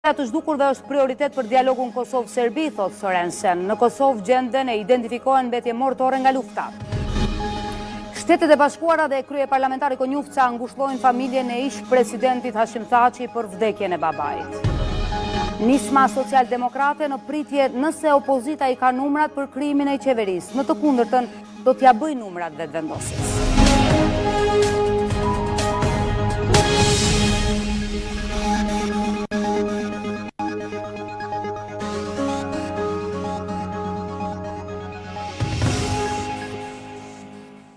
Të zhdukurve është prioritet për dialogun Kosovë-Serbi, thot Sorensen. Në Kosovë gjenden e identifikohen mbetje mortore nga lufta. Shtetet e Bashkuara dhe krye parlamentari Konjufca ngushëllojnë familjen e ish presidentit Hashim Thaçi për vdekjen e babait. Nisma socialdemokrate në pritje nëse opozita i ka numrat për krimin e qeverisë. Në të kundërtën do t'ja bëj numrat vetëvendosjes.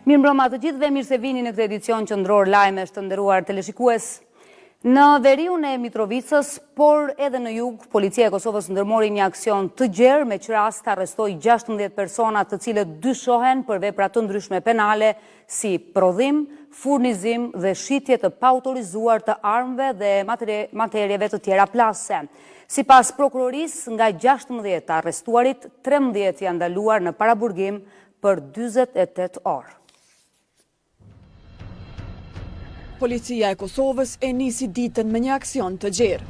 Mirëmbrëma të gjithëve, mirë se vini në këtë edicion qendror lajmesh të nderuar teleshikues. Në veriun e Mitrovicës, por edhe në jug, policia e Kosovës ndërmori një aksion të gjerë me që rast arrestoi 16 persona të cilët dyshohen për vepra të ndryshme penale si prodhim, furnizim dhe shitje të paautorizuar të armëve dhe materieve të tjera plase. Sipas prokurorisë, nga 16 arrestuarit, 13 janë ndaluar në paraburgim për 48 orë. Policia e Kosovës e nisi ditën me një aksion të gjerë.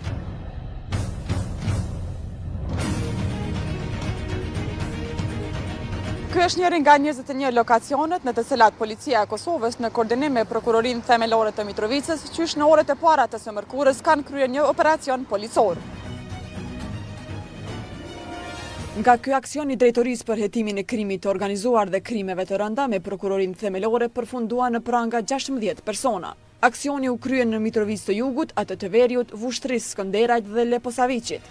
Ky është njëri nga 21 lokacionet në të cilat policia e Kosovës në koordinim me prokurorinë themelore të Mitrovicës, qysh në orët e para të së mërkurës kanë kryer një operacion policor. Nga ky aksion i drejtorisë për hetimin e krimit të organizuar dhe krimeve të rënda me prokurorinë themelore përfundua në pranga 16 persona. Aksioni u kryen në Mitrovicë të Jugut, atë të Veriut, Vushtrisë, Skënderajt dhe Leposaviqit.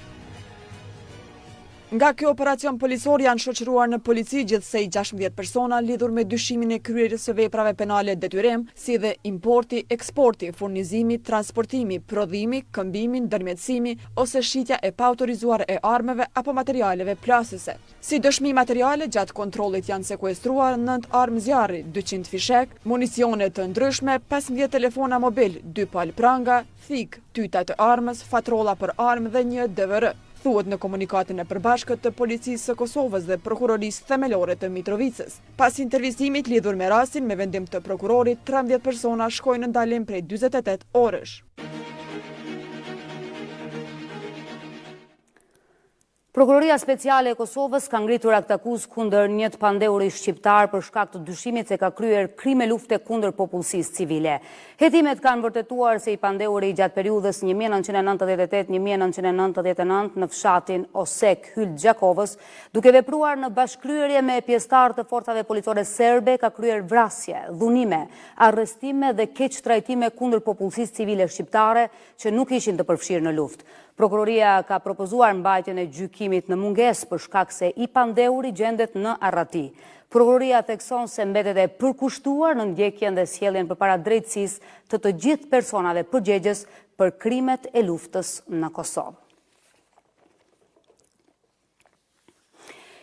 Nga kjo operacion policor janë shoqëruar në polici gjithsej 16 persona lidhur me dyshimin e kryerjes së veprave penale detyrim, si dhe importi, eksporti, furnizimi, transportimi, prodhimi, këmbimi, ndërmjetësimi ose shitja e paautorizuar e armëve apo materialeve plasëse. Si dëshmi materiale, gjatë kontrollit janë sekuestruar 9 armë zjarri, 200 fishek, municione të ndryshme, 15 telefona mobil, 2 palë pranga, thik, tyta të armës, fatrolla për armë dhe një DVR. Thuhet në komunikatin e përbashkët të policisë së Kosovës dhe prokurorisë themelore të Mitrovicës. Pas intervistimit lidhur me rastin, me vendim të prokurorit, 13 persona shkojnë në ndalim prej 48 orësh. Prokuroria Speciale e Kosovës ka ngritur akt akuzë kundër një të pandehurit shqiptar për shkak të dyshimit se ka kryer krime lufte kundër popullsisë civile. Hetimet kanë vërtetuar se i pandehuri gjatë periudhës 1998-1999 në fshatin Osek, Hyl Gjakovës, duke vepruar në bashkëkryerje me pjesëtarë të forcave policore serbe, ka kryer vrasje, dhunime, arrestime dhe keq trajtime kundër popullsisë civile shqiptare që nuk ishin të përfshirë në luftë. Prokuroria ka propozuar mbajtjen e gjykimit në mungesë për shkak se i pandehuri gjendet në arrati. Prokuroria thekson se mbetet e përkushtuar në ndjekjen dhe sjelljen përpara drejtësisë të gjithë personave përgjegjës për krimet e luftës në Kosovë.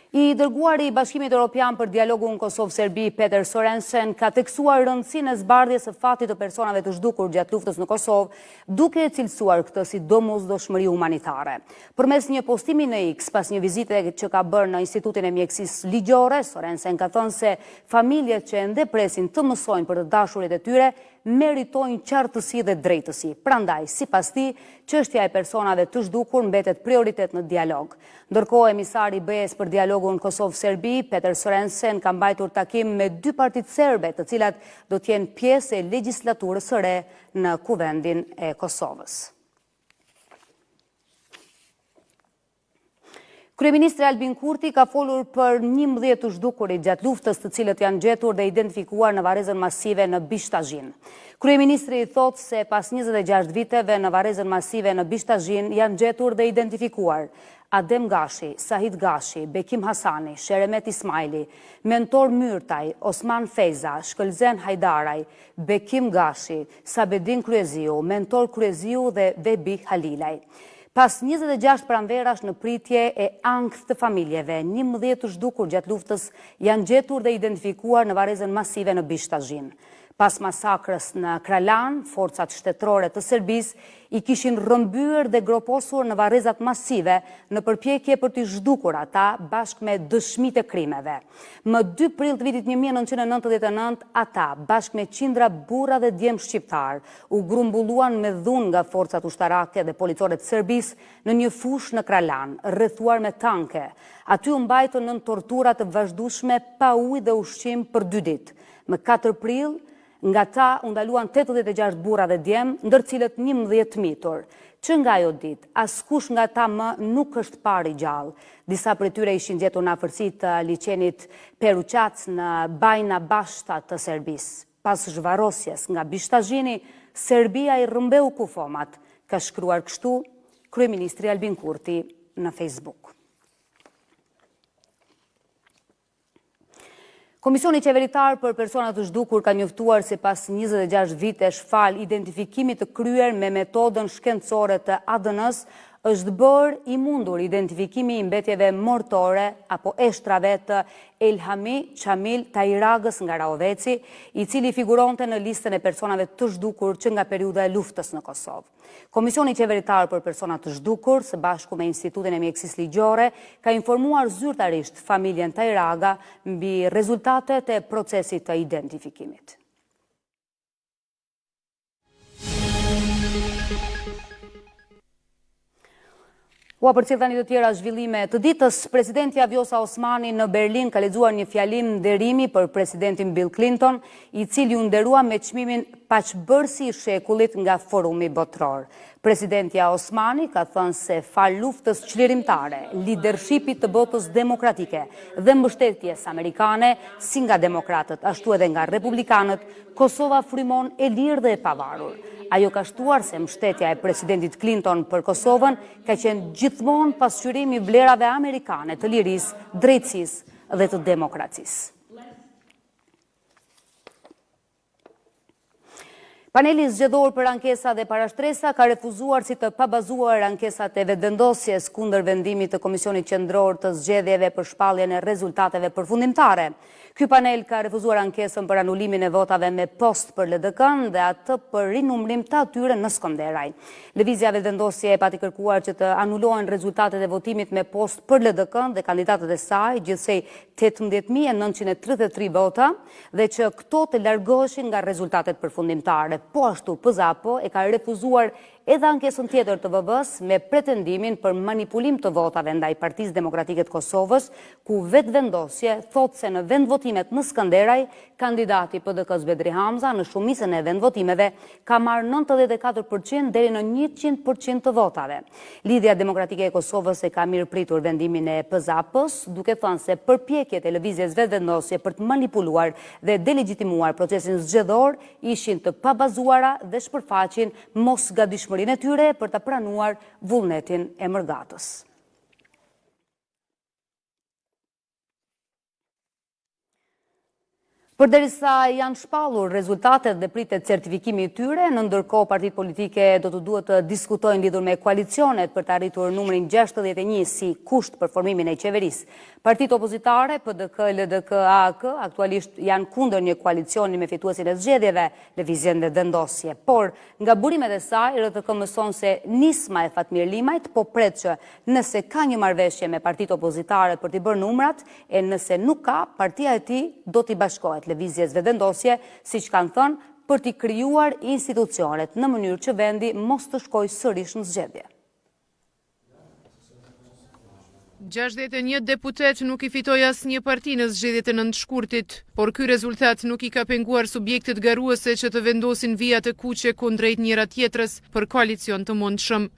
I dërguari i Bashkimit Evropian për dialogun Kosovë-Serbi, Peter Sorensen, ka teksuar rëndësinë e zbardhjes së fatit të personave të zhdukur gjatë luftës në Kosovë, duke e cilësuar këtë si domosdoshmëri humanitare. Përmes një postimi në X, pas një vizite që ka bërë në Institutin e Mjekësisë Ligjore, Sorensen ka thënë se familjet që ende presin të mësojnë për të dashurit e tyre, meritojnë qartësi dhe drejtësi. Prandaj, sipas tij, çështja e personave të zhdukur mbetet prioritet në dialog. Ndërkohë, emisari i BE-s për dialogun Kosovë-Serbi, Peter Sorensen, ka mbajtur takim me 2 partitë serbe, të cilat do të jenë pjesë e legjislaturës së re në Kuvendin e Kosovës. Kryeministri Albin Kurti ka folur për 11 të zhdukurit gjatë luftës të cilët janë gjetur dhe identifikuar në varrezën masive në Bishtazhin. Kryeministri thotë se pas 26 viteve në varrezën masive në Bishtazhin janë gjetur dhe identifikuar Adem Gashi, Sahid Gashi, Bekim Hasani, Sheremet Ismaili, Mentor Myrtaj, Osman Feza, Shkëlzen Hajdaraj, Bekim Gashi, Sabedin Kryeziu, Mentor Kryeziu dhe Vebi Halilaj. Pas 26 pranverash në pritje e ankth të familjeve, 11 të zhdukur gjatë luftës janë gjetur dhe identifikuar në varrezën masive në Bishtazhin. Pas masakrës në Kralan, forcat shtetërore të Serbisë i kishin rrëmbyer dhe groposur në varrezat masive në përpjekje për t'i zhdukur ata bashkë me dëshmitë e krimeve. Më 2 prill të vitit 1999, ata bashkë me qindra burra dhe djemë shqiptar u grumbulluan me dhunë nga forcat ushtarake dhe policore të Serbisë në një fushë në Kralan, rrethuar me tanke. Aty u mbajtën nën tortura të vazhdueshme pa ujë dhe ushqim për 2 ditë. Më 4 prill nga ta u ndaluan 86 burra dhe djemë, ndër cilët 11 mitur. Që nga ajo ditë, askush nga ta më nuk është parë i gjallë. Disa prej tyre ishin gjetur në afërsitë të liçenit Peruçac në Bajna Bashta të Serbisë. Pas zhvarrosjes nga Bishtazhini, Serbia i rrëmbeu kufomat, ka shkruar kështu kryeministri Albin Kurti në Facebook. Komisioni qeveritar për persona të zhdukur ka njoftuar se pas 26 vitesh fal identifikimit të kryer me metodën shkencore të ADN-s, është bërë i mundur identifikimi i mbetjeve mortore apo eshtrave të Elhami Çamil Tajragës nga Raoveci, i cili figuronte në listën e personave të zhdukur që nga periudha e luftës në Kosovë. Komisioni qeveritar për persona të zhdukur, së bashku me Institutin e Mjekësisë Ligjore, ka informuar zyrtarisht familjen Tajraga mbi rezultatet e procesit të identifikimit. Ua përcjell tani të tjera zhvillime të ditës, presidentja Vjosa Osmani në Berlin ka lexuar një fjalim nderimi për presidentin Bill Clinton, i cili u nderua me çmimin Paqbërësi i shekullit nga Forumi Botror. Presidentja Osmani ka thënë se fal luftës çlirimtare, lidershipit të botës demokratike dhe mbështetjes amerikane, si nga demokratët ashtu edhe nga republikanët, Kosova frymon e lirë dhe e pavarur. Ajo ka shtuar se mbështetja e presidentit Clinton për Kosovën ka qenë gjithmonë pasqyrimi i vlerave amerikane të lirisë, drejtësisë dhe të demokracisë. Paneli zgjedhor për ankesa dhe parashtresa ka refuzuar si të pabazuar ankesat e vetëvendosjes kundër vendimit të Komisionit Qendror të Zgjedhjeve për shpalljen e rezultateve përfundimtare. Ky panel ka refuzuar ankesën për anulimin e votave me post për LDK-n dhe atë për rinumrim të atyre në Skënderaj. Lëvizja vetëvendosje e pati kërkuar që të anulohen rezultatet e votimit me post për LDK-n dhe kandidatët e saj, gjithsej 18.933 vota, dhe që këto të largoheshin nga rezultatet përfundimtare. Po ashtu PZAPO e ka refuzuar edhe ankesën tjetër të VB-s me pretendimin për manipulim të votave ndaj Partisë Demokratike të Kosovës, ku vetëvendosje thotë se në vendvotimet në Skënderaj, kandidati PDK-s Bedri Hamza në shumicën e vendvotimeve ka marrë 94% deri në 100% të votave. Lidhja Demokratike e Kosovës e ka mirëpritur vendimin e PZAP-s, duke thënë se përpjekjet e lëvizjes vetëvendosje për të manipuluar dhe delegitimuar procesin zgjedhor ishin të pabazuara dhe shpërfaqin mosgadishmërinë e tyre për të pranuar vullnetin e mërgatës. Përderisa janë shpallur rezultatet dhe pritet certifikimi i tyre, në ndërkohë partitë politike do të duhet të diskutojnë lidhur me koalicionet për të arritur numrin 61 si kusht për formimin e qeverisë. Partitë opozitare, PDK, LDK, AK, aktualisht janë kundër një koalicioni me fituesin e zgjedhjeve, lëvizjen dhe vendosje. Por, nga burimet e saj, RTK mëson se nisma e Fatmir Limajt po pret që nëse ka një marrëveshje me partitë opozitare për t'i bërë numrat, e nëse nuk ka, partia e tij do t'i bashkohet lëvizjes vetëvendosje, siç kanë thënë, për t'i krijuar institucionet në mënyrë që vendi mos të shkojë sërish në zgjedhje. 61 deputet nuk i fitoi asnjë parti në zgjedhjet e 9 shkurtit, por ky rezultat nuk i ka penguar subjektet garuese që të vendosin vija të kuqe kundrejt njëra tjetrës për koalicion të mundshëm.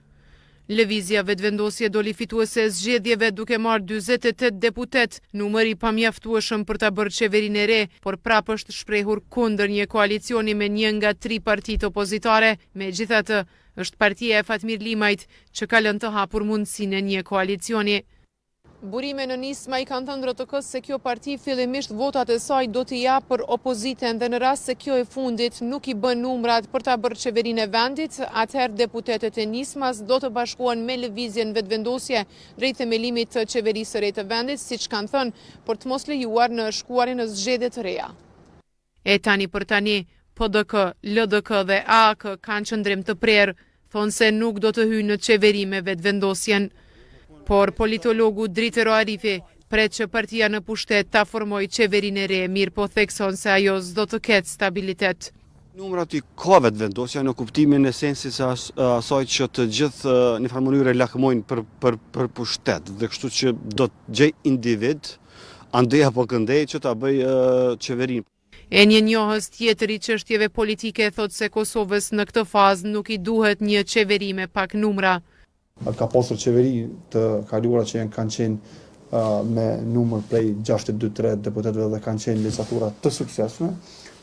Lëvizja vetëvendosje doli fituese e zgjedhjeve duke marrë 48 deputet, numër i pamjaftueshëm për ta bërë qeverinë e re, por prapë është shprehur kundër një koalicioni me një nga 3 partitë opozitare. Megjithatë, është partia e Fatmir Limajt që ka lënë të hapur mundësinë e një koalicioni. Burime në nisma i kanë thënë RTK-s se kjo parti fillimisht votat e saj do t'i japë për opozitën dhe në rast se kjo e fundit nuk i bën numrat për ta bërë qeverinë e vendit, atëherë deputetet e nismas do të bashkohen me lëvizjen vetëvendosje drejt themelimit të qeverisë së re të vendit, siç kanë thënë, për të mos lejuar në shkuarin në zgjedhje të reja. E tani për tani, PDK, LDK dhe AK kanë qëndrim të prerë, thonë se nuk do të hyjnë në qeveri me vetëvendosjen. Por politologu Dritero Arifi pret që partia në pushtet ta formoj qeverinë e re, mirë po thekson se ajo s'do të ketë stabilitet. Numrat i ka vetëvendosja në kuptimin e sensit asaj që të gjithë në farë mënyrë lakmojnë për pushtet, dhe kështu që do të gjej individ, andej apo këndej që ta bëj qeverinë. E një njohës tjetër i çështjeve politike thot se Kosovës në këtë fazë nuk i duhet një qeveri me pak numra. Ka pasur qeveri të kaluara që kanë qenë me numër prej 62-3 deputetëve dhe kanë qenë legjislatura të suksesshme,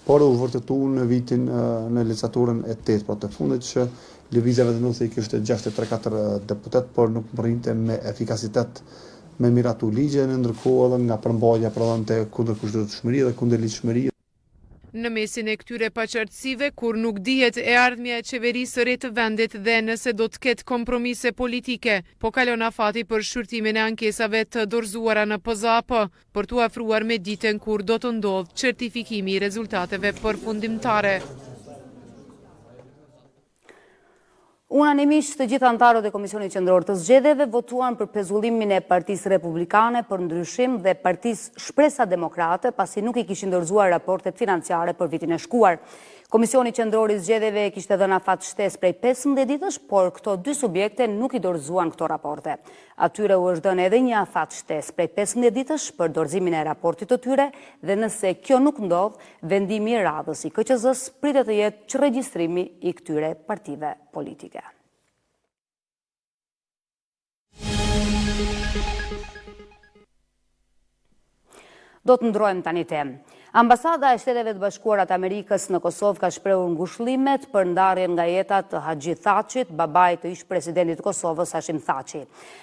por u vërtetu në vitin në legjislaturën e 8, pra të fundit, që lëvizja vetëvendosje kishte 63-4 deputet, por nuk rrinte me efikasitet me miratu ligje, në ndërkohë edhe nga përmbajtja prodhonte kundër kushtëshmëri dhe kundër ligjshmëri. Në mesin e këtyre paqartësive, kur nuk dihet e ardhmja e qeverisë së re të vendit dhe nëse do të ketë kompromise politike, po kalon afati për shqyrtimin e ankesave të dorëzuara në PZAP, për t'u afruar me ditën kur do të ndodhë certifikimi i rezultateve përfundimtare. Unanimisht të gjithë anëtarët e Komisionit Qendror të Zgjedhjeve votuan për pezullimin e Partisë Republikane për Ndryshim dhe Partisë Shpresa Demokrate, pasi nuk i kishin dorëzuar raportet financiare për vitin e shkuar. Komisioni Qendror i Zgjedhjeve kishte dhënë afat shtesë prej 15 ditësh, por këto dy subjekte nuk i dorëzuan këto raporte. Atyre u është dhënë edhe një afat shtesë prej 15 ditësh për dorëzimin e raportit të tyre, dhe nëse kjo nuk ndodh, vendimi i radhës i KQZ-s pritet të jetë që regjistrimi i këtyre partive politike. Do të ndrojmë tani temë. Ambasada e Shteteve të Bashkuara të Amerikës në Kosovë ka shprehur ngushëllimet për ndarjen nga jeta të Haxhi Thaçit, babait të ish-presidentit të Kosovës Hashim Thaçi.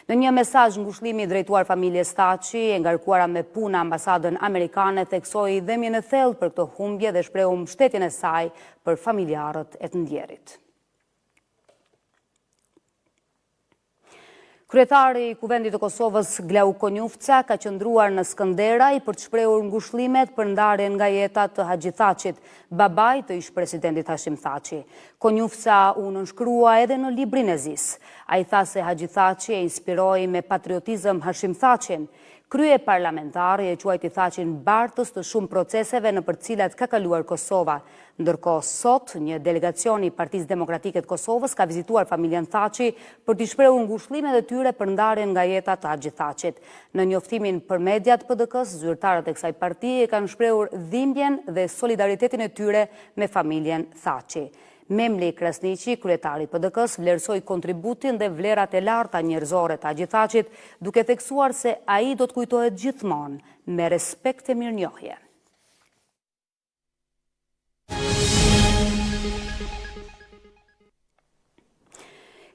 Në një mesazh ngushëllimi i drejtuar familjes Thaçi, e ngarkuara me punë ambasadën amerikane, theksoi dhëmjen e thellë për këtë humbje dhe shprehu mbështetjen e saj për familjarët e të ndjerit. Kryetari i Kuvendit të Kosovës, Glau Konjufca, ka qëndruar në Skënderaj për të shprehur ngushëllimet për ndarjen nga jeta të Haxhi Thaçit, babait të ish-presidentit Hashim Thaçi. Konjufca u nënshkrua edhe në librin e Zis. Ai tha se Haxhi Thaçi e inspiroi me patriotizëm Hashim Thaçin. Krye parlamentari e quajti Thaçin bartës të shumë proceseve në për cilat ka kaluar Kosova. Ndërkohë sot, një delegacion i Partisë Demokratike të Kosovës ka vizituar familjen Thaçi për t'i shprehur ngushëllimet e tyre për ndarjen nga jeta të Haxhi Thaçit. Në njoftimin për mediat PDK-s, zyrtarët e kësaj partie kanë shprehur dhimbjen dhe solidaritetin e tyre me familjen Thaçi. Memli Krasniqi, kryetari PDK-s, vlerësoi kontributin dhe vlerat e larta njerëzore të Haxhi Thaçit, duke theksuar se ai do të kujtohet gjithmonë me respekt e mirënjohje.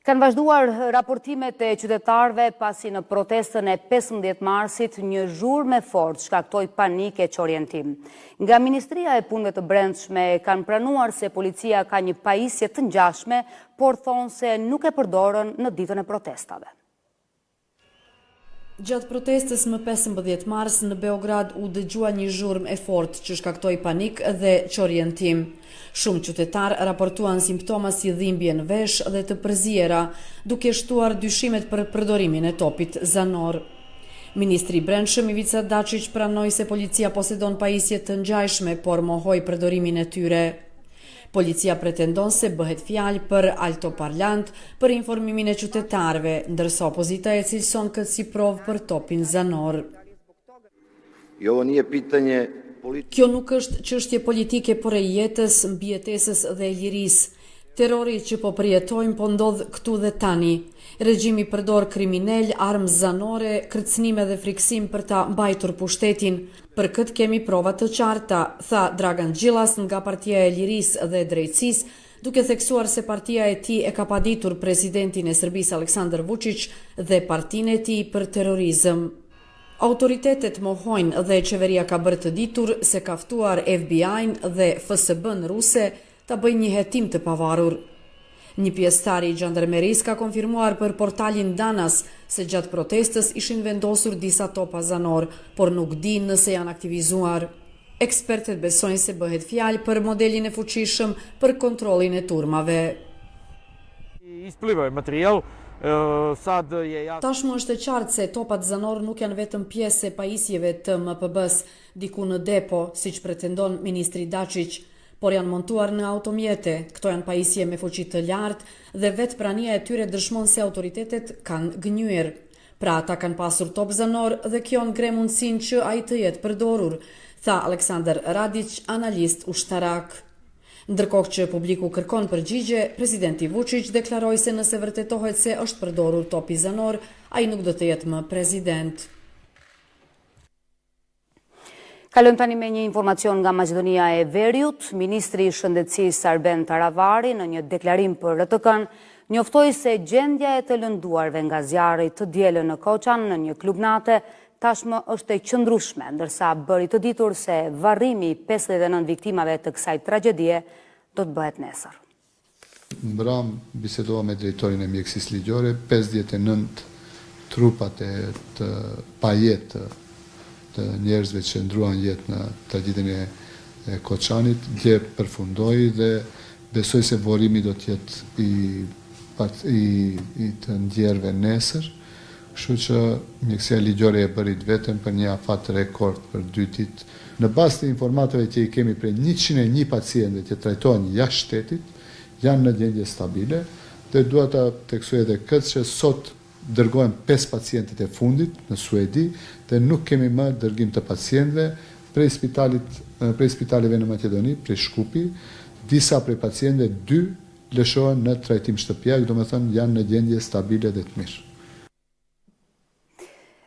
Kanë vazhduar raportimet e qytetarëve pasi në protestën e 15 marsit një zhurmë e fortë shkaktoi panikë e çorientim. Nga Ministria e Punëve të Brendshme kanë pranuar se policia ka një pajisje të ngjashme, por thonë se nuk e përdorën në ditën e protestave. Gjatë protestës më 15 mars në Beograd u dëgjua një zhurmë e fortë që shkaktoi panikë dhe çorientim. Shumë qytetar raportuan simptoma si dhimbje në vesh dhe të përziera, duke shtuar dyshimet për përdorimin e topit zanor. Ministri i Brendshëm Ivica Dačić pranoi se policia posedon pajisje të ngjashme, por mohoi përdorimin e tyre. Policia pretendon se bëhet fjalë për altoparlant për informimin e qytetarëve, ndërsa opozita e cilëson këtë si provë për topin zanor. Kjo nuk është çështje politike, por e jetës, mbijetesës dhe e lirisë. Terrori që po përjetojmë po ndodh këtu dhe tani. Regjimi përdor kriminal, armë zanore, kërcënime dhe friksim për ta mbajtur pushtetin. Për këtë kemi prova të qarta, tha Dragan Đilas nga Partia e Lirisë dhe Drejtësisë, duke theksuar se partia e tij e ka paditur presidentin e Serbisë Aleksandar Vučić dhe partinë e tij për terrorizëm. Autoritetet mohojnë dhe qeveria ka bërë të ditur se ka ftuar FBI-n dhe FSB-n ruse ta bëjnë një hetim të pavarur. Një pjesëtar i Gjandarmerisë ka konfirmuar për portalin Danas se gjatë protestës ishin vendosur disa topa zanor, por nuk din nëse janë aktivizuar. Ekspertët besojnë se bëhet fjalë për modelin e fuqishëm për kontrollin e turmave. Isplivoj material, Tashmë është e qartë se topat zanor nuk janë vetëm pjesë e pajisjeve të MPB-s diku në depo, siç pretendon ministri Dačić, por janë montuar në automjete. Këto janë pajisje me fuqi të lartë dhe vetë prania e tyre dëshmon se autoritetet kanë gënyer. Pra ata kanë pasur top zanor dhe kjo ngre mundësinë që ai të jetë përdorur, tha Aleksandar Radić, analist ushtarak. Ndërkohë që publiku kërkon përgjigje, presidenti Vučić deklaroi se nëse vërtetohet se është përdorur topi zanor, ai nuk do të jetë më president. Kalojmë tani me një informacion nga Maqedonia e Veriut. Ministri i Shëndetësisë Arben Taravari në një deklarim për RTK-n njoftoi se gjendja e të lënduarve nga zjarri të dielën në Koçan në një klub nate tashmë është e qëndrueshme, ndërsa bëri të ditur se varrimi i 59 viktimave të kësaj tragjedie do të bëhet nesër. Mbram bisedova me drejtorin e mjekësisë ligjore, 59 trupat e të pajetë të njerëzve që ndruan jetë në tragjedin e Koçanit, dje përfundoi dhe besoj se vorimi do të jetë i të ndjerëve nesër. Kështu që mjekësia ligjore e bërit vetëm për një afat rekord për 2 ditë. Në bazë të informatave që i kemi prej 101 pacientëve që trajtohen jashtë shtetit, janë në gjendje stabile dhe dua ta theksoj edhe këtë që sot dërgohen 5 pacientët e fundit në Suedi dhe nuk kemi më dërgim të pacientëve prej spitaleve në Maqedoni, prej Shkupi. Disa prej pacientëve 2 lëshohen në trajtim shtëpiak, domethënë janë në gjendje stabile dhe të mirë.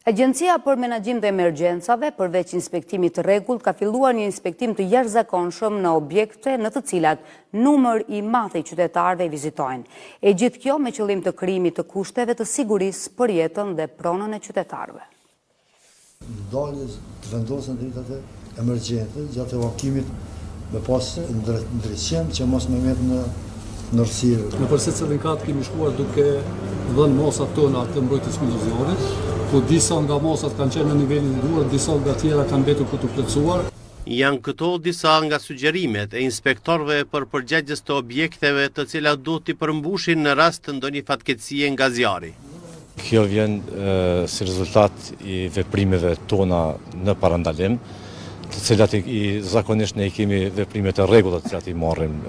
Agjencia për Menaxhim të Emergjencave, përveç inspektimit të rregullt, ka filluar një inspektim të jashtëzakonshëm në objekte në të cilat numër i madh i qytetarëve i vizitojnë. E gjithë kjo me qëllim të krijimit të kushteve të sigurisë për jetën dhe pronën e qytetarëve. Ndaljes të vendosen dritat e emergjente gjatë evakuimit me pas ndriçim që mos më met në nërësirë. Në përsecilin kat kemi shkuar duke dhënë mosat tona të mbrojtjes miliziorit, ku disa nga mosat kanë qenë në nivelin e duhur, disa nga tjera kanë mbetur për të plotësuar. Janë këto disa nga sugjerimet e inspektorëve për përgjegjës të objekteve të cilat duhet t'i përmbushin në rast të ndonjë fatkeqësie nga zjarri. Kjo vjen si rezultat i veprimeve tona në parandalim, të cilat zakonisht ne i kemi veprimet e rregulla të cilat i marrim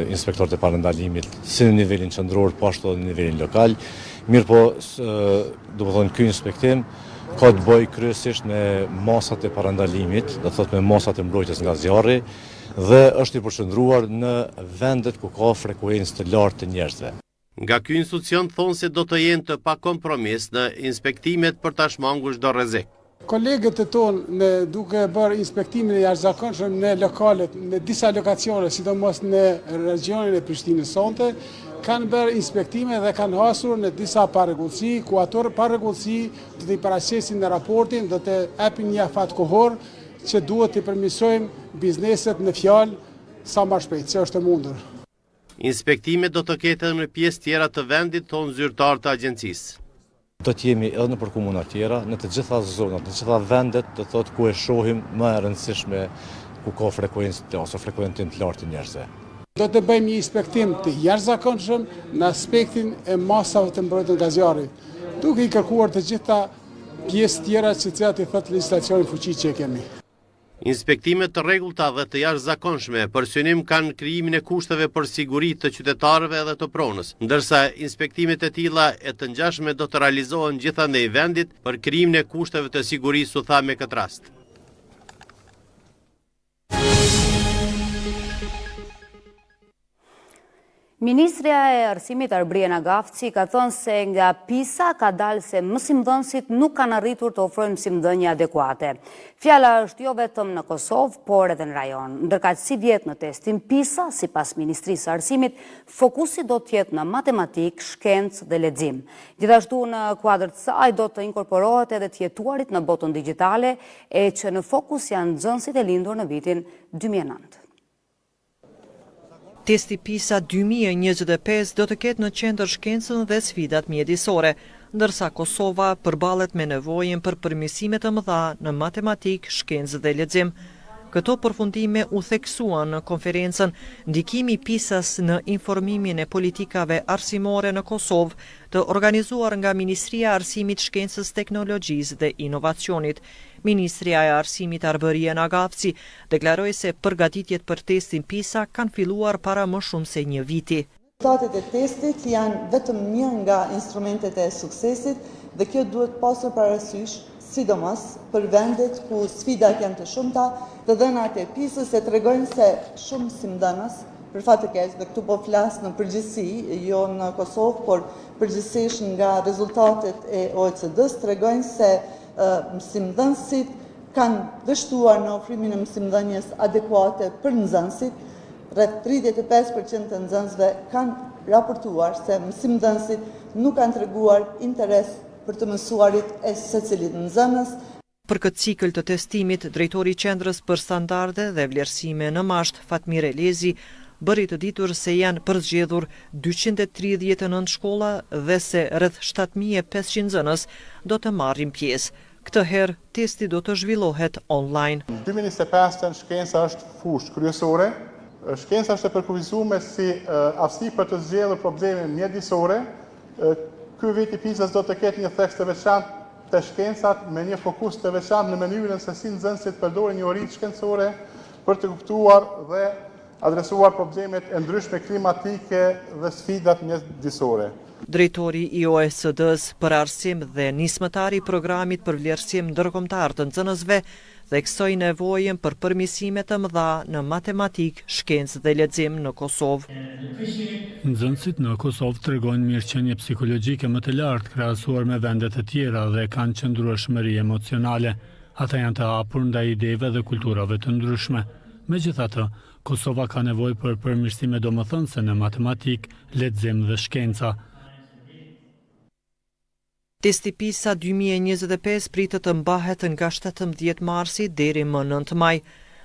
inspektorët e parandalimit si në nivelin qendror, po ashtu edhe në nivelin lokal. Mirë po, domethënë ky inspektim ka të bëjë kryesisht me masat e parandalimit, do thotë me masat e mbrojtjes nga zjarri dhe është i përqendruar në vendet ku ka frekuencë të lartë të njerëzve. Nga ky institucion thonë se do të jenë të pakompromis në inspektimet për ta shmangur çdo rrezik. Kolegët e tonë duke bërë inspektimin e jashtëzakonshëm në lokalet, në disa lokacione, sidomos në regionin e Prishtinës sonte, kanë bërë inspektime dhe kanë hasur në disa parregullsi, ku ato parregullsi do t'i paraqesin në raportin, do të japin një afat kohor që duhet t'i përmirësojmë bizneset në fjalë sa më shpejt, që është e mundur. Inspektimet do të ketë në pjesë tjera të vendit, thonë zyrtar të agjencisë. Do të jemi edhe në për komuna tjera, në të gjitha zonat, në të gjitha vendet, do thotë ku e shohim më e rëndësishme ku ka frekuencë ose frekuentim të lartë të njerëzve. Do të bëjmë një inspektim të jashtëzakonshëm në aspektin e masave të mbrojtura nga zjarri, duke i kërkuar të gjitha pjesë tjera që cilat i thotë legjislacioni fuqi që kemi. Inspektimet të rregullta dhe të jashtëzakonshme për synim kanë krijimin e kushteve për siguri të qytetarëve dhe të pronës, ndërsa inspektimet e tilla e të ngjashme do të realizohen gjithandej vendit për krijimin e kushteve të sigurisë, u tha me këtë rast. Ministrja e Arsimit Arbriena Gafci ka thënë se nga PISA ka dalë se mësimdhënësit nuk kanë arritur të ofrojnë mësimdhënie adekuate. Fjala është jo vetëm në Kosovë, por edhe në rajon. Ndërkaq si vjet në testin PISA, sipas Ministrisë së Arsimit, fokusi do të jetë në matematikë, shkencë dhe lexim. Gjithashtu në kuadër të saj do të inkorporohet edhe të jetuarit në botën digjitale, e që në fokus janë nxënësit e lindur në vitin 2009. Testi PISA 2025 do të ketë në qendër shkencën dhe sfidat mjedisore, ndërsa Kosova përballet me nevojën për përmirësime të mëdha në matematikë, shkencë dhe lexim. Këto përfundime u theksuan në konferencën Ndikimi i PISA-s në informimin e politikave arsimore në Kosovë, të organizuar nga Ministria e Arsimit, Shkencës, Teknologjisë dhe Inovacionit. Ministria e Arsimit Arbërien Agavci deklaroi se përgatitjet për testin PISA kanë filluar para më shumë se një viti. Rezultatet e testit janë vetëm një nga instrumentet e suksesit dhe kjo duhet pasur parasysh, sidomos për vendet ku sfidat janë të shumta, të dhënat e PISA-s e tregojnë se shumë simdhënës, për fat të keq, dhe këtu po flas në përgjithësi, jo në Kosovë, por përgjithsisht nga rezultatet e OECD-s tregojnë se mësimdhënësit kanë dështuar në ofrimin e mësimdhënies adekuate për nxënësit. Rreth 35% të nxënësve kanë raportuar se mësimdhënësit nuk kanë treguar interes për të mësuarit e secilit nxënës. Për këtë cikël të testimit, drejtori i Qendrës për Standarde dhe Vlerësime në Masht, Fatmir Elezi, bëri të ditur se janë përzgjedhur 239 shkolla dhe se rreth 7500 nxënës do të marrin pjesë. Këtë herë, testi do të zhvillohet online. 2025 shkenca është fushë kryesore. Shkenca është e përkufizuar si aftësi për të zgjedhur probleme mjedisore. Ky vit i PISA-s do të ketë një theks të veçantë të shkencat me një fokus të veçantë në mënyrën se si nxënësit përdorin njohuritë shkencore për të kuptuar dhe adresuar problemet e ndryshme klimatike dhe sfidat mjedisore. Drejtori i OECD-s për arsim dhe nismëtari i programit për vlerësim ndërkombëtar të nxënësve theksoi nevojën për përmirësime të mëdha në matematikë, shkencë dhe lexim në Kosovë. Nxënësit në Kosovë tregojnë mirëqenie psikologjike më të lartë krahasuar me vendet e tjera dhe kanë qëndrueshmëri emocionale. Ata janë të hapur ndaj ideve dhe kulturave të ndryshme. Megjithatë, Kosova ka nevojë për përmirësime domethënëse në matematikë, lexim dhe shkenca. Testi PISA 2025 pritet të mbahet nga 17 marsi deri më 9 maj.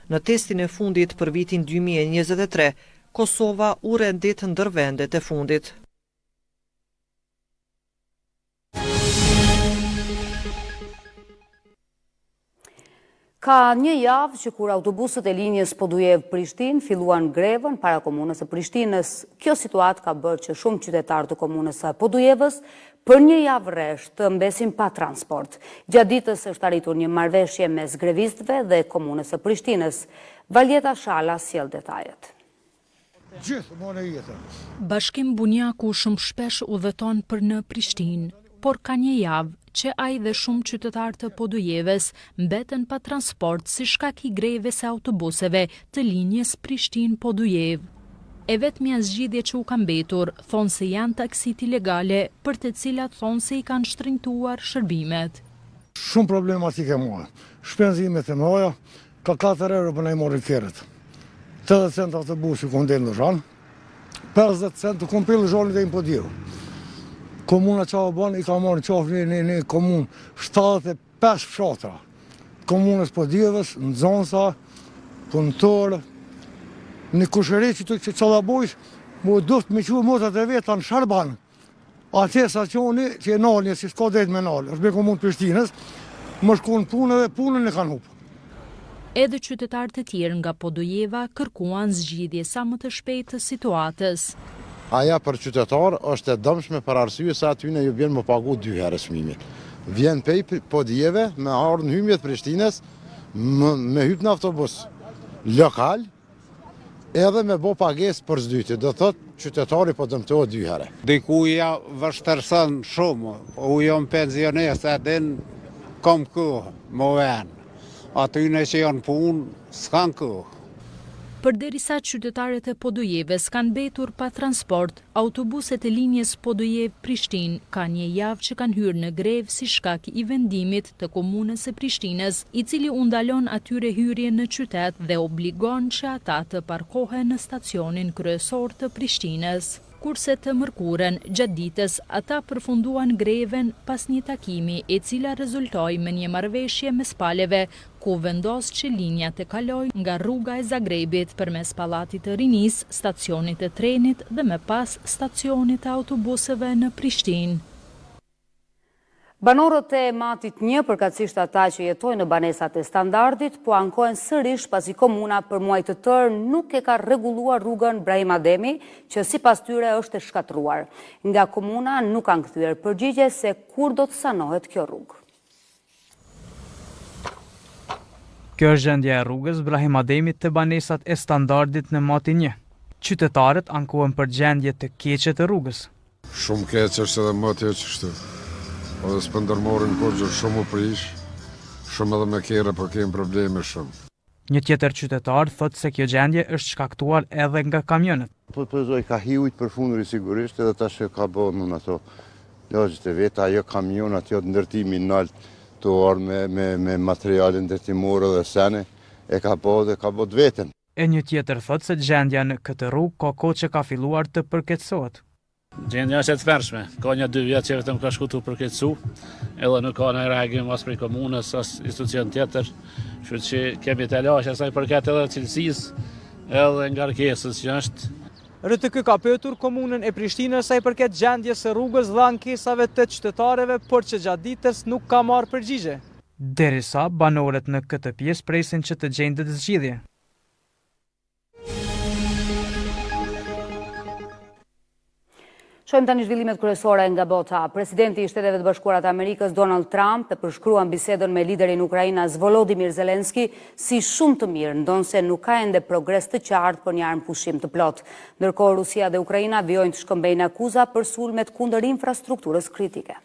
Në testin e fundit për vitin 2023, Kosova u rendit ndër vendet e fundit. Ka një javë që kur autobusët e linjës Podujev-Prishtinë filluan grevën para komunës së Prishtinës. Kjo situatë ka bërë që shumë qytetarë të komunës së Podujevës për një javë rresht të mbesin pa transport. Gjatë ditës është arritur një marrëveshje mes grevistëve dhe komunës së Prishtinës. Valjeta Shala sjell detajet. Bashkim Bunjaku shumë shpesh udhëton për në Prishtinë, por ka një javë që ai dhe shumë qytetarë të Podujevës mbeten pa transport si shkak i grevës së autobuseve të linjës Prishtinë-Podujev. E vetmja zgjidhje që u ka mbetur, thonë se janë taksit ilegale për të cilat thonë se i kanë shtrëngtuar shërbimet. Shumë problematike mua. Shpenzimet e mëdha, ka 4 euro për na i morrin kerët. 80 cent autobusi ku ndel në Zhan, 50 cent të kompil Zhanit dhe i Podjev. Komuna që bën i ka marrë qafë një komunë 75 fshatra. Komunës Podjevës, Nxonsa, Punëtor, në kushëri që të qëllabojsh, mu duft me quë motat e veta në Sharban. Atje stacioni që e nalnjë, si s'ka drejt me nalë, është me komunë Prishtinës, më shkon punë dhe punën e kanë hupë. Edhe qytetarët e tjerë nga Podujeva kërkuan zgjidhje sa më të shpejtë të situatës. Aja për qytetar është e dëmshme për arsye se aty ne ju vjen më pagu 2 herë çmimin. Vjen pej Podjeve me ardhur në hymjet Prishtinës me hyp në autobus lokal edhe me bo pagesë për zdyti. Do thot qytetari po dëmtohet 2 herë. Dikuja vështërson shumë. U jam pensionist edhe kam kohë më ven. Aty në që janë punë s'kan kohë. Përderisa qytetarët e Podujevës kanë betur pa transport, autobuset e linjës Podujev-Prishtinë ka një javë që kanë hyrë në grevë si shkak i vendimit të komunës së Prishtinës, i cili u ndalon atyre hyrje në qytet dhe obligon që ata të parkohen në stacionin kryesor të Prishtinës. Kurse të mërkuren, gjatë ditës, ata përfunduan greven pas një takimi e cila rezultoi me një marrëveshje mes paleve, ku vendos që linja të kalojë nga rruga e Zagrebit përmes Pallatit të Rinisë, stacionit të trenit dhe me pas stacionit të autobuseve në Prishtinë. Banorët e Matit 1, përkatësisht ata që jetojnë në banesat e standardit, po ankohen sërish pasi komuna për muaj të tërë nuk e ka rregulluar rrugën Brahim Ademi, që sipas tyre është e shkatruar. Nga komuna nuk kanë kthyer përgjigje se kur do të sanohet kjo rrugë. Kjo është gjendja e rrugës Brahim Ademit të banesat e standardit në Matin 1. Qytetarët ankohen për gjendje të keqe të rrugës. Shumë keq është edhe më keq kështu. Po dhe s'pë ndërmorin kurgjër shumë u prish, shumë edhe me kere po kemë probleme shumë. Një tjetër qytetar thot se kjo gjendje është shkaktuar edhe nga kamionet. Po të pëzoj ka hiujt për fundri sigurisht edhe tash ka bënë në ato lagjet e veta, ajo kamionat, ajo ndërtimi nalt të orë me materiale ndërtimore dhe sene, e ka bënë dhe ka bënë vetën. E një tjetër thot se gjendja në këtë rrugë ka kohë që ka filluar të përkeqësohet. Gjendja është e tmerrshme, ka 1-2 vjet që vetëm ka shkuar të përkeqësu, edhe nuk ka ndonjë reagim as prej komunës as institucion tjetër, kështu që kemi të lashë asaj përket edhe cilësisë edhe ngarkesës që është. RTK ka pyetur komunën e Prishtinës sa i përket gjendjes së rrugës dhe ankesave të qytetarëve, por që gjatë ditës nuk ka marrë përgjigje. Derisa banorët në këtë pjesë presin që të gjendet zgjidhje. Shojmë tani zhvillimet kryesore nga bota. Presidenti i Shteteve të Bashkuara të Amerikës Donald Trump e përshkruan bisedën me liderin ukrainas Volodymyr Zelensky si shumë të mirë, ndonse nuk ka ende progres të qartë për një armë pushim të plot. Ndërkohë Rusia dhe Ukraina vijojnë të shkëmbejnë akuza për sulmet kundër infrastrukturës kritike.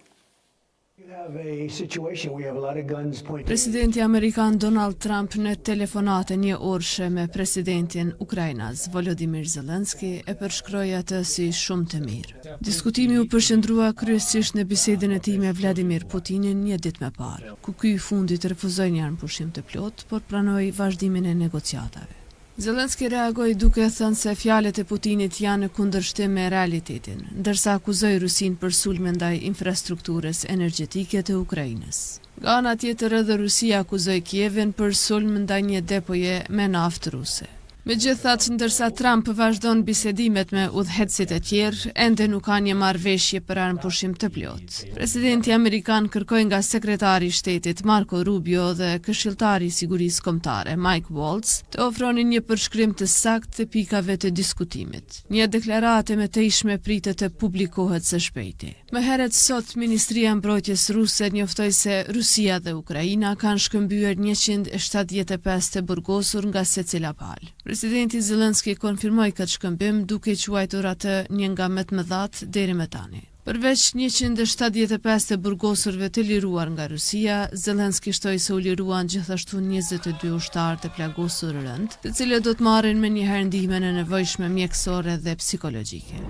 Presidenti Amerikan Donald Trump në telefonate një orëshe me presidentin Ukrainas Volodymyr Zelensky e përshkroi atë si shumë të mirë. Diskutimi u përqendrua kryesisht në bisedën e tij me Vladimir Putinin një ditë më parë, ku ky i fundit refuzoi një armëpushim të plot, por pranoi vazhdimin e negociatave. Zelensky reagoi duke thënë se fjalët e Putinit janë në kundërshtim me realitetin, ndërsa akuzoi Rusinë për sulme ndaj infrastrukturës energjetike të Ukrainës. Nga ana tjetër edhe Rusia akuzoi Kievin për sulm ndaj një depoje me naftë ruse. Megjithatë, ndërsa Trump vazhdon bisedimet me udhëheqësit e tjerë, ende nuk ka një marrëveshje për armëpushim të plotë. Presidenti amerikan kërkoi nga sekretari i shtetit Marco Rubio dhe këshilltari i sigurisë kombëtare Mike Waltz të ofronin një përshkrim të saktë të pikave të diskutimit. Një deklarate me të ishme pritet të publikohet së shpejti. Më herët sot Ministria e Mbrojtjes ruse njoftoi se Rusia dhe Ukraina kanë shkëmbyer 175 të burgosur nga secila palë. Presidenti Zelensky konfirmoi këtë shkëmbim duke quajtur atë një nga më të mëdhat deri më tani. Përveç 175 të burgosurve të liruar nga Rusia, Zelensky shtoi se u liruan gjithashtu 22 ushtarë të plagosur rënd, të cilët do të marrin me njëherë ndihmën e nevojshme mjekësore dhe psikologjike.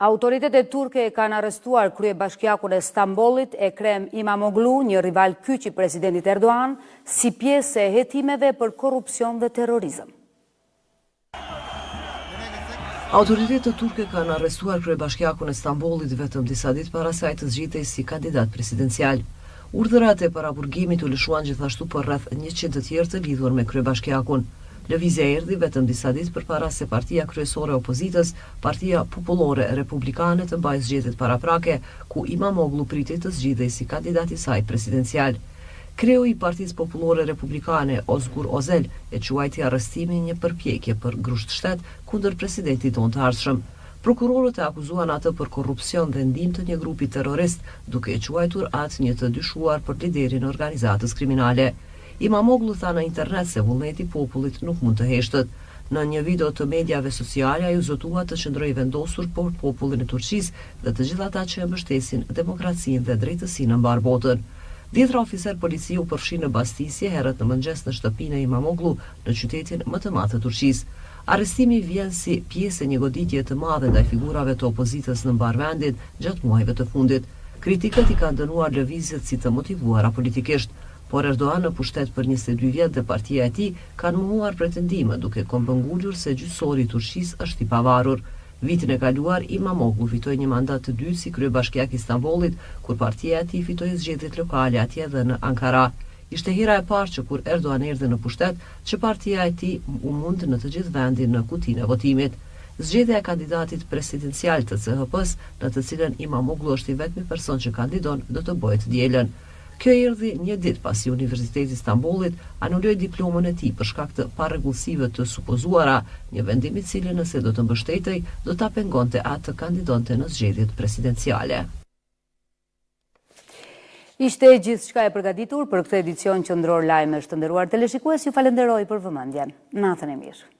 Autoritetet turke kanë arrestuar kryebashkiakun e Stambollit Ekrem Imamoglu, një rival kyç i presidentit Erdogan, si pjesë e hetimeve për korrupsion dhe terrorizëm. Autoritetet turke kanë arrestuar kryebashkiakun e Stambollit vetëm disa ditë para saj të zgjitej si kandidat presidencial. Urdhërat e paraburgimit u lëshuan gjithashtu për rreth 100 të tjerë të lidhur me kryebashkiakun. Lëvizja erdhi vetëm disa ditë përpara se partia kryesore e opozitës, Partia Popullore Republikane, të mbajë zgjedhjet paraprake, ku Imamoglu pritet të zgjidhej si kandidat i saj presidencial. Kreu i Partisë Popullore Republikane, Ozgur Ozel, e quajti arrestimin një përpjekje për grusht shtet kundër presidentit tonë të ardhshëm. Prokurorët e akuzuan atë për korrupsion dhe ndihmë të një grupi terrorist, duke e quajtur atë një të dyshuar për liderin e organizatës kriminale. Imamoglu tha në internet se vullneti i popullit nuk mund të heshtët. Në një video të mediave sociale ai u zotua të qëndrojë vendosur për popullin e Turqisë dhe të gjithë ata që e mbështesin demokracinë dhe drejtësinë në mbar botën. 10 oficer policie u përfshin në bastisje herët në mëngjes në shtëpinë e Imamoglu në qytetin më të madh të Turqisë. Arrestimi vjen si pjesë e një goditje të madhe ndaj figurave të opozitës në mbar vendin gjatë muajve të fundit. Kritikët i kanë dënuar lëvizjet si të motivuara politikisht. Por Erdogan në pushtet për 22 vjet dhe partia e tij kanë mohuar pretendime duke këmbëngulur se gjyqësori i Turqisë është i pavarur. Vitin e kaluar Imamoglu fitoi një mandat të dytë si kryebashkiak i Stambollit, kur partia e tij fitoi zgjedhjet lokale atje dhe në Ankara. Ishte hera e parë që kur Erdogan erdhi në pushtet, që partia e tij u mund në të gjithë vendin në kutinë e votimit. zgjedhja e kandidatit presidencial të CHP-s, në të cilën Imamoglu është i vetmi person që kandidon, do të bëhet dielën. Kjo erdhi një ditë pasi Universiteti i Stambollit anuloi diplomën e tij për shkak të parregullsive të supozuara, një vendim i cili nëse do të mbështetej, do ta pengonte atë të kandidonte në zgjedhjet presidenciale. Ishte gjithçka e përgatitur për këtë edicion qendror lajmesh. Të nderuar teleshikues, ju falenderoj për vëmendjen. Natën e mirë.